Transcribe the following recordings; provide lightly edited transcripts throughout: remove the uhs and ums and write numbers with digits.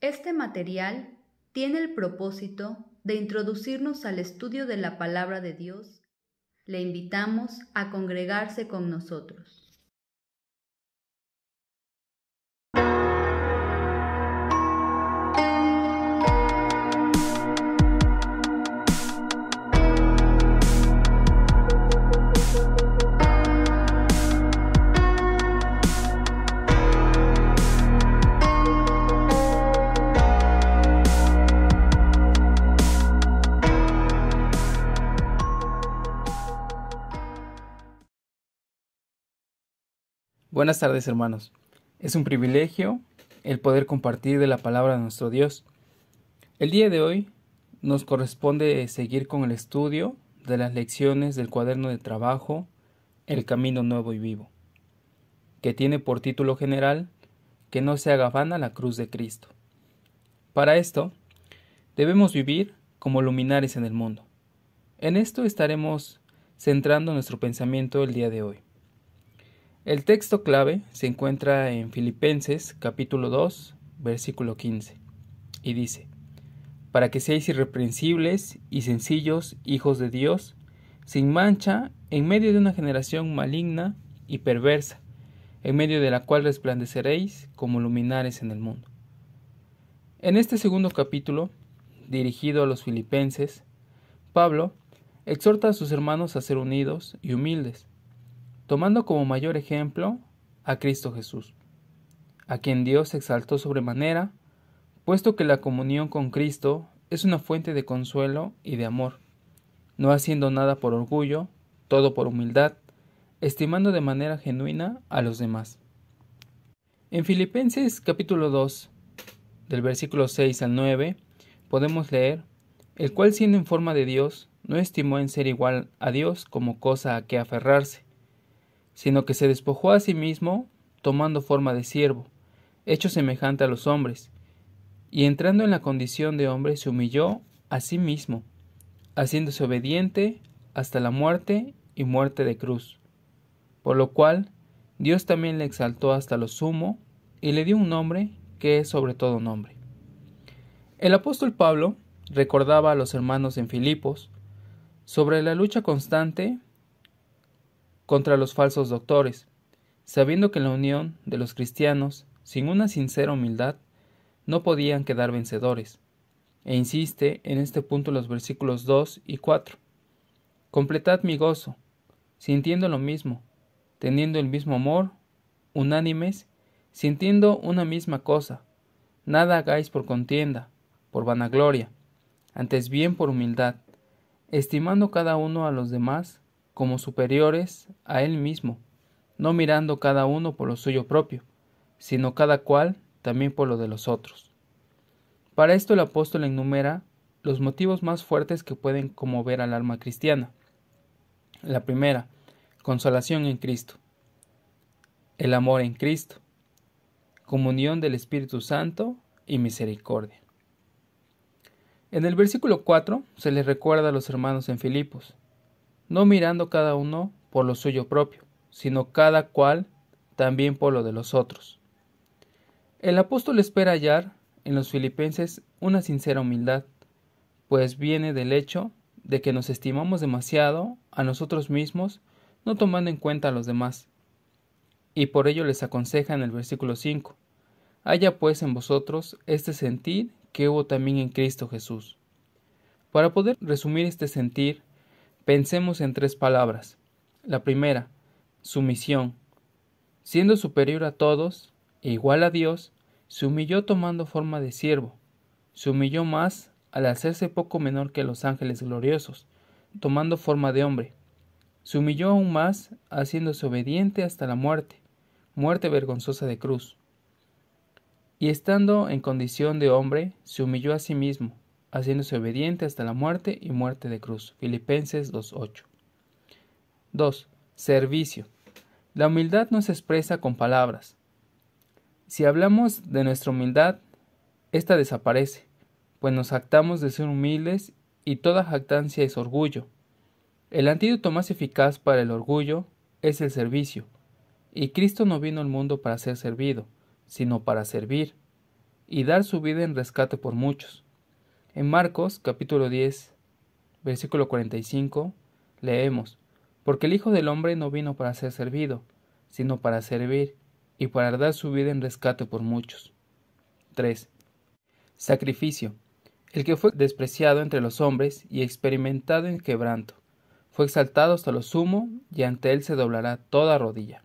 Este material tiene el propósito de introducirnos al estudio de la palabra de Dios. Le invitamos a congregarse con nosotros. Buenas tardes, hermanos. Es un privilegio el poder compartir de la palabra de nuestro Dios. El día de hoy nos corresponde seguir con el estudio de las lecciones del cuaderno de trabajo El Camino Nuevo y Vivo, que tiene por título general Que no se haga vana la cruz de Cristo. Para esto, debemos vivir como luminares en el mundo. En esto estaremos centrando nuestro pensamiento el día de hoy. El texto clave se encuentra en Filipenses capítulo 2, versículo 15, y dice: para que seáis irreprensibles y sencillos hijos de Dios, sin mancha, en medio de una generación maligna y perversa, en medio de la cual resplandeceréis como luminares en el mundo. En este segundo capítulo, dirigido a los filipenses, Pablo exhorta a sus hermanos a ser unidos y humildes, tomando como mayor ejemplo a Cristo Jesús, a quien Dios exaltó sobremanera, puesto que la comunión con Cristo es una fuente de consuelo y de amor, no haciendo nada por orgullo, todo por humildad, estimando de manera genuina a los demás. En Filipenses capítulo 2, del versículo 6 al 9, podemos leer: el cual siendo en forma de Dios, no estimó en ser igual a Dios como cosa a que aferrarse, sino que se despojó a sí mismo, tomando forma de siervo, hecho semejante a los hombres, y entrando en la condición de hombre se humilló a sí mismo, haciéndose obediente hasta la muerte y muerte de cruz, por lo cual Dios también le exaltó hasta lo sumo y le dio un nombre que es sobre todo nombre. El apóstol Pablo recordaba a los hermanos en Filipos sobre la lucha constante contra los falsos doctores, sabiendo que en la unión de los cristianos, sin una sincera humildad, no podían quedar vencedores, e insiste en este punto los versículos 2 y 4. Completad mi gozo, sintiendo lo mismo, teniendo el mismo amor, unánimes, sintiendo una misma cosa, nada hagáis por contienda, por vanagloria, antes bien por humildad, estimando cada uno a los demás como superiores a él mismo, no mirando cada uno por lo suyo propio, sino cada cual también por lo de los otros. Para esto el apóstol enumera los motivos más fuertes que pueden conmover al alma cristiana. La primera, consolación en Cristo. El amor en Cristo. Comunión del Espíritu Santo y misericordia. En el versículo 4 se les recuerda a los hermanos en Filipos, no mirando cada uno por lo suyo propio, sino cada cual también por lo de los otros. El apóstol espera hallar en los filipenses una sincera humildad, pues viene del hecho de que nos estimamos demasiado a nosotros mismos, no tomando en cuenta a los demás. Y por ello les aconseja en el versículo 5, haya pues en vosotros este sentir que hubo también en Cristo Jesús. Para poder resumir este sentir, pensemos en tres palabras. La primera, sumisión. Siendo superior a todos e igual a Dios, se humilló tomando forma de siervo. Se humilló más al hacerse poco menor que los ángeles gloriosos, tomando forma de hombre. Se humilló aún más, haciéndose obediente hasta la muerte, muerte vergonzosa de cruz. Y estando en condición de hombre, se humilló a sí mismo, haciéndose obediente hasta la muerte y muerte de cruz. Filipenses 2:8. 2. Servicio. La humildad no se expresa con palabras. Si hablamos de nuestra humildad, esta desaparece, pues nos jactamos de ser humildes y toda jactancia es orgullo. El antídoto más eficaz para el orgullo es el servicio, y Cristo no vino al mundo para ser servido, sino para servir, y dar su vida en rescate por muchos. En Marcos capítulo 10, versículo 45, leemos: Porque el Hijo del Hombre no vino para ser servido, sino para servir, y para dar su vida en rescate por muchos. 3. Sacrificio. El que fue despreciado entre los hombres y experimentado en quebranto, fue exaltado hasta lo sumo, y ante él se doblará toda rodilla.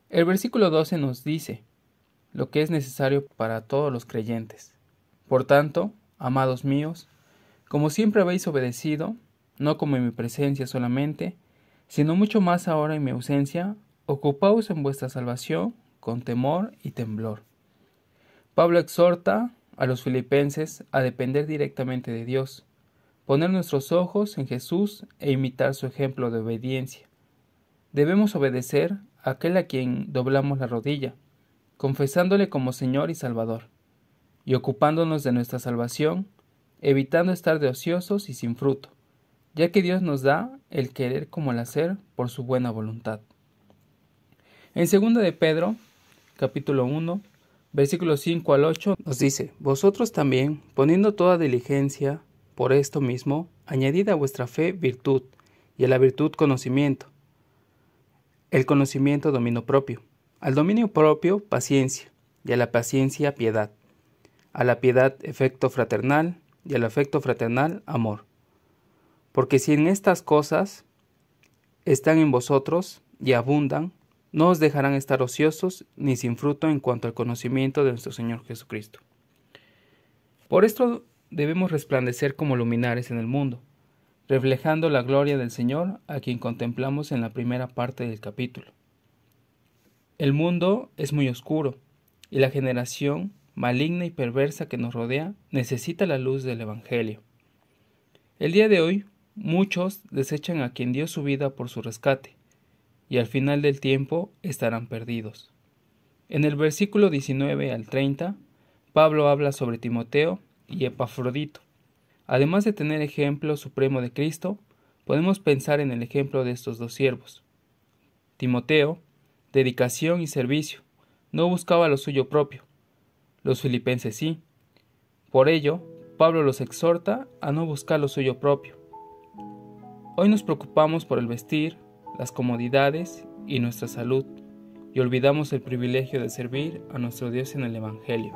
El versículo 12 nos dice lo que es necesario para todos los creyentes. Por tanto, amados míos, como siempre habéis obedecido, no como en mi presencia solamente, sino mucho más ahora en mi ausencia, ocupaos en vuestra salvación con temor y temblor. Pablo exhorta a los filipenses a depender directamente de Dios, poner nuestros ojos en Jesús e imitar su ejemplo de obediencia. Debemos obedecer a aquel a quien doblamos la rodilla, confesándole como Señor y Salvador, y ocupándonos de nuestra salvación, evitando estar de ociosos y sin fruto, ya que Dios nos da el querer como el hacer por su buena voluntad. En 2 de Pedro, capítulo 1, versículos 5 al 8, nos dice: Vosotros también, poniendo toda diligencia por esto mismo, añadid a vuestra fe virtud, y a la virtud conocimiento, el conocimiento dominio propio, al dominio propio paciencia, y a la paciencia piedad, a la piedad afecto fraternal, y al afecto fraternal amor. Porque si en estas cosas están en vosotros y abundan, no os dejarán estar ociosos ni sin fruto en cuanto al conocimiento de nuestro Señor Jesucristo. Por esto debemos resplandecer como luminares en el mundo, reflejando la gloria del Señor a quien contemplamos en la primera parte del capítulo. El mundo es muy oscuro y la generación maligna y perversa que nos rodea necesita la luz del Evangelio. El día de hoy, muchos desechan a quien dio su vida por su rescate, y al final del tiempo estarán perdidos. En el versículo 19 al 30, Pablo habla sobre Timoteo y Epafrodito. Además de tener ejemplo supremo de Cristo, podemos pensar en el ejemplo de estos dos siervos. Timoteo, dedicación y servicio, no buscaba lo suyo propio. Los filipenses sí. Por ello, Pablo los exhorta a no buscar lo suyo propio. Hoy nos preocupamos por el vestir, las comodidades y nuestra salud, y olvidamos el privilegio de servir a nuestro Dios en el Evangelio.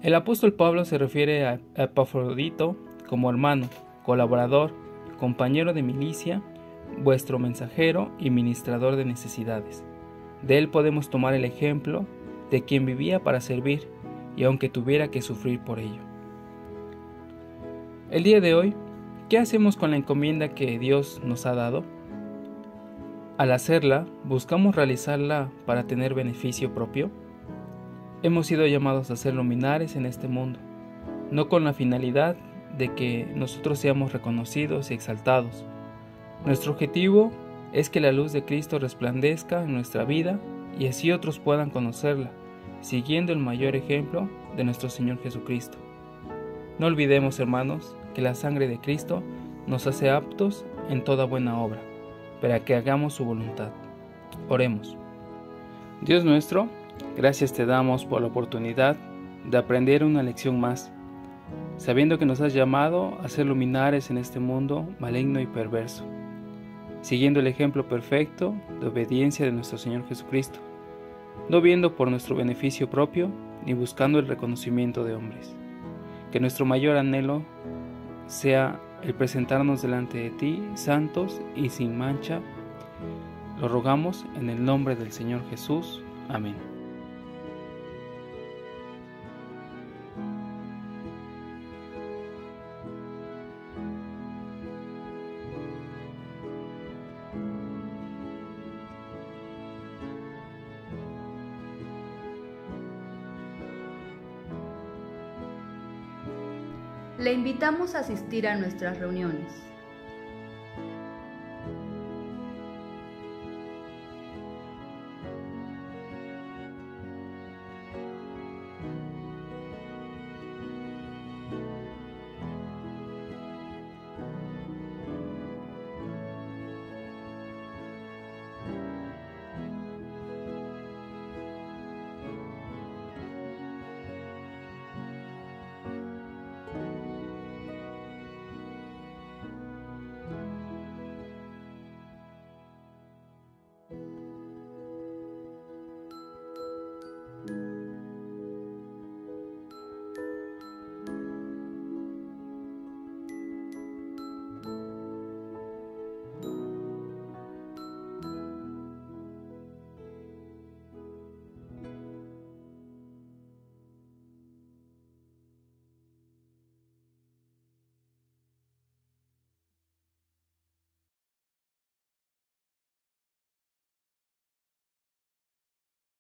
El apóstol Pablo se refiere a Epafrodito como hermano, colaborador, compañero de milicia, vuestro mensajero y ministrador de necesidades. De él podemos tomar el ejemplo de quien vivía para servir, y aunque tuviera que sufrir por ello. El día de hoy, ¿qué hacemos con la encomienda que Dios nos ha dado? Al hacerla, ¿buscamos realizarla para tener beneficio propio? Hemos sido llamados a ser luminares en este mundo, no con la finalidad de que nosotros seamos reconocidos y exaltados. Nuestro objetivo es que la luz de Cristo resplandezca en nuestra vida y así otros puedan conocerla, siguiendo el mayor ejemplo de nuestro Señor Jesucristo. No olvidemos, hermanos, que la sangre de Cristo nos hace aptos en toda buena obra, para que hagamos su voluntad. Oremos. Dios nuestro, gracias te damos por la oportunidad de aprender una lección más, sabiendo que nos has llamado a ser luminares en este mundo maligno y perverso, siguiendo el ejemplo perfecto de obediencia de nuestro Señor Jesucristo, no viendo por nuestro beneficio propio ni buscando el reconocimiento de hombres. Que nuestro mayor anhelo sea el presentarnos delante de ti, santos y sin mancha. Lo rogamos en el nombre del Señor Jesús. Amén. Le invitamos a asistir a nuestras reuniones.